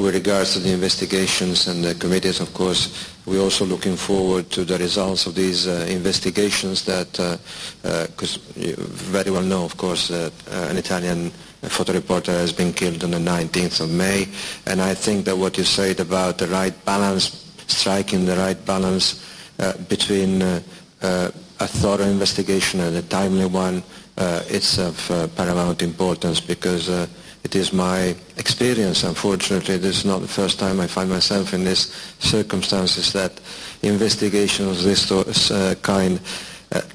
with regards to the investigations and the committees, of course, we're also looking forward to the results of these investigations that, because you very well know, of course, that an Italian photo reporter has been killed on the 19th of May. And I think that what you said about the right balance, striking the right balance between a thorough investigation and a timely one, it's of paramount importance, because it is my experience, unfortunately, this is not the first time I find myself in these circumstances, that investigations of this kind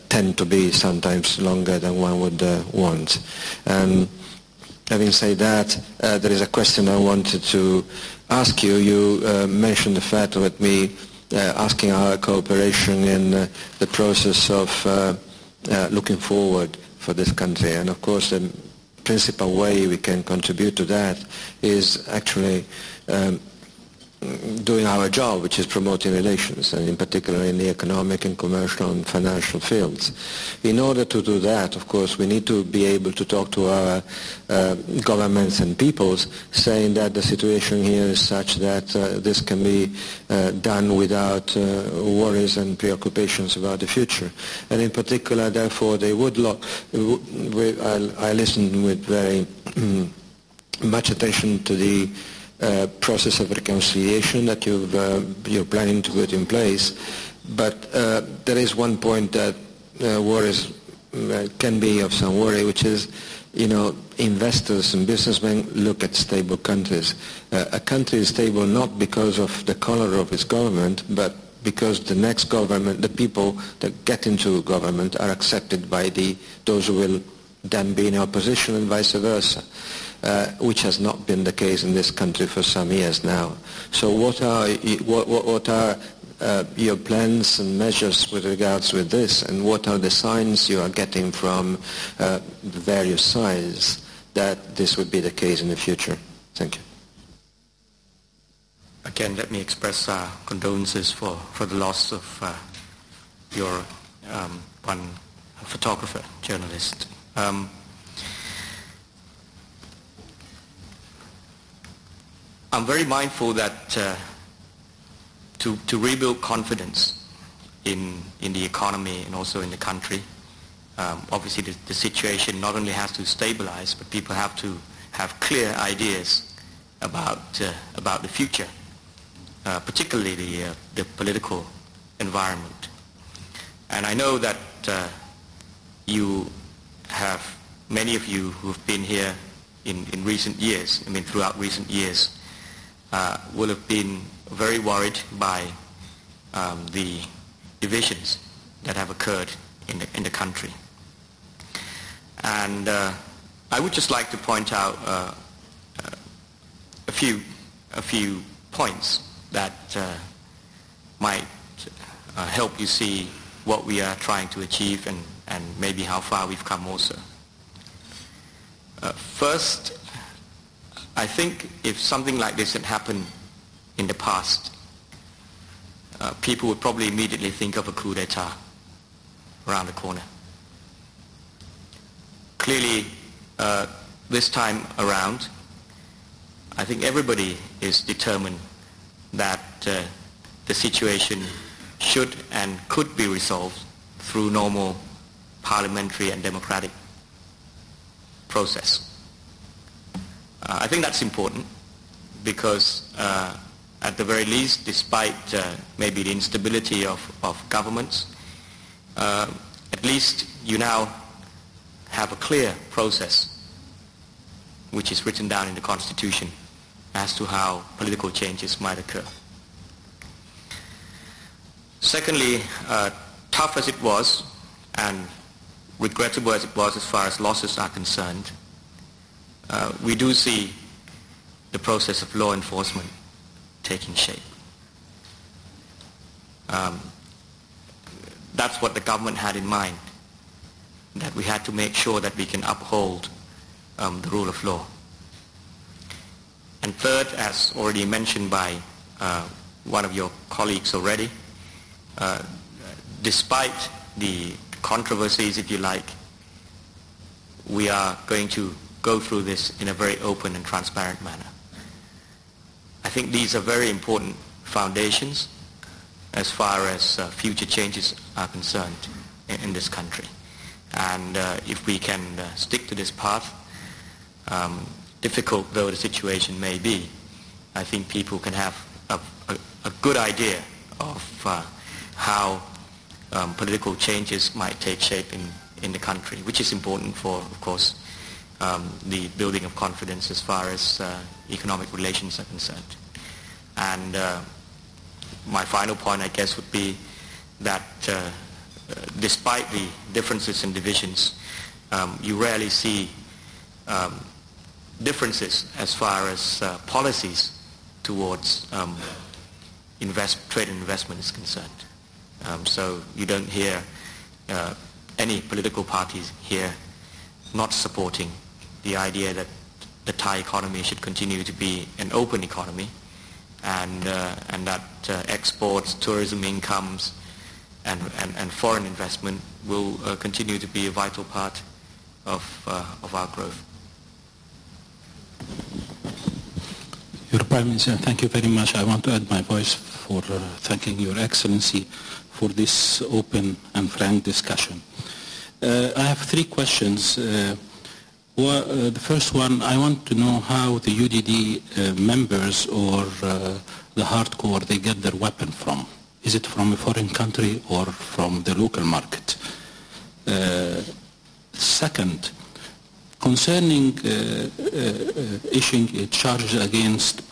tend to be sometimes longer than one would want. And having said that, there is a question I wanted to ask you. You mentioned the fact that me asking our cooperation in the process of looking forward for this country. And of course, the principal way we can contribute to that is actually doing our job, which is promoting relations, and in particular in the economic and commercial and financial fields. In order to do that, of course, we need to be able to talk to our governments and peoples, saying that the situation here is such that this can be done without worries and preoccupations about the future. And in particular, therefore, they would I listened with very much attention to the process of reconciliation that you're planning to put in place, but there is one point that worries can be of some worry, which is, investors and businessmen look at stable countries. A country is stable not because of the color of its government, but because the next government, the people that get into government, are accepted by those who will then be in opposition, and vice versa. Which has not been the case in this country for some years now. So what are your plans and measures with regards with this, and what are the signs you are getting from various sides that this would be the case in the future? Thank you. Again, let me express condolences for the loss of your one photographer, journalist. I'm very mindful that to rebuild confidence in the economy and also in the country, obviously the situation not only has to stabilize, but people have to have clear ideas about the future, particularly the political environment. And I know that you have, many of you who have been here in recent years, throughout recent years, will have been very worried by the divisions that have occurred in the country. And I would just like to point out a few points that might help you see what we are trying to achieve and maybe how far we've come also. First, I think if something like this had happened in the past, people would probably immediately think of a coup d'etat around the corner. Clearly, this time around, I think everybody is determined that the situation should and could be resolved through normal parliamentary and democratic process. I think that's important because at the very least, despite maybe the instability of governments, at least you now have a clear process which is written down in the Constitution as to how political changes might occur. Secondly, tough as it was and regrettable as it was as far as losses are concerned, we do see the process of law enforcement taking shape. That's what the government had in mind, that we had to make sure that we can uphold the rule of law. And third, as already mentioned by one of your colleagues already, despite the controversies, if you like, we are going to go through this in a very open and transparent manner. think these are very important foundations as far as future changes are concerned in this country. And if we can stick to this path, difficult though the situation may be, I think people can have a good idea of how political changes might take shape in the country, which is important for, of course, the building of confidence as far as economic relations are concerned. And my final point, I guess, would be that despite the differences and divisions, you rarely see differences as far as policies towards trade and investment is concerned. So you don't hear any political parties here not supporting the idea that the Thai economy should continue to be an open economy, and that exports, tourism incomes, and foreign investment will continue to be a vital part of our growth. Your Prime Minister, thank you very much. I want to add my voice for thanking Your Excellency for this open and frank discussion. I have three questions. The first one, I want to know how the UDD members or the hardcore, they get their weapon from. Is it from a foreign country or from the local market? Second, concerning issuing charges against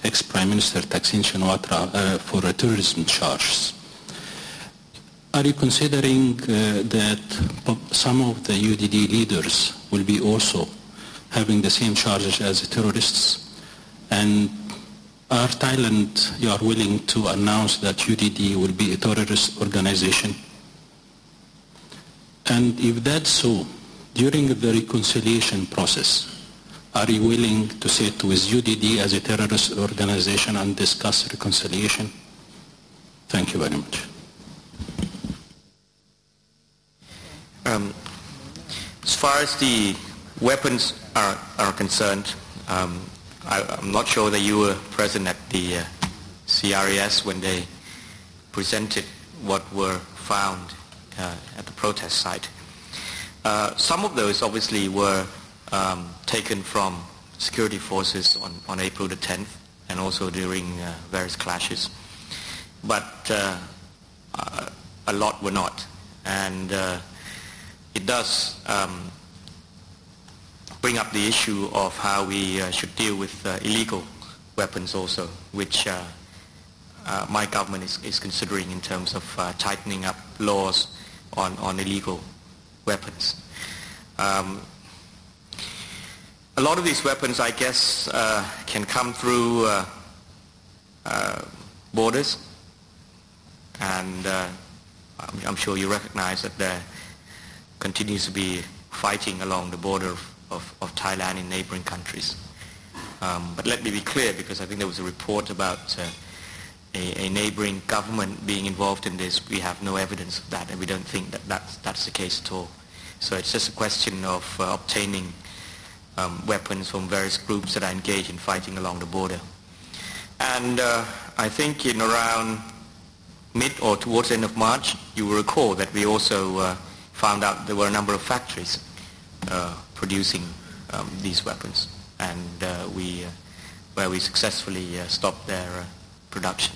ex-Prime Minister Thaksin Shinawatra for a terrorism charge, are you considering that some of the UDD leaders will be also having the same charges as terrorists? And are Thailand, you are willing to announce that UDD will be a terrorist organization? And if that's so, during the reconciliation process, are you willing to sit with UDD as a terrorist organization and discuss reconciliation? Thank you very much. As far as the weapons are concerned, I'm not sure that you were present at the CRES when they presented what were found at the protest site. Some of those obviously were taken from security forces on April the 10th and also during various clashes, but a lot were not. And it does bring up the issue of how we should deal with illegal weapons also, which my government is considering in terms of tightening up laws on illegal weapons. A lot of these weapons, I guess, can come through borders, and I'm sure you recognize that there continues to be fighting along the border of Thailand in neighboring countries. But let me be clear, because I think there was a report about a neighboring government being involved in this. We have no evidence of that, and we don't think that that's the case at all. So it's just a question of obtaining weapons from various groups that are engaged in fighting along the border. And I think in around mid or towards the end of March, you will recall that we also found out there were a number of factories producing these weapons, and where we successfully stopped their production.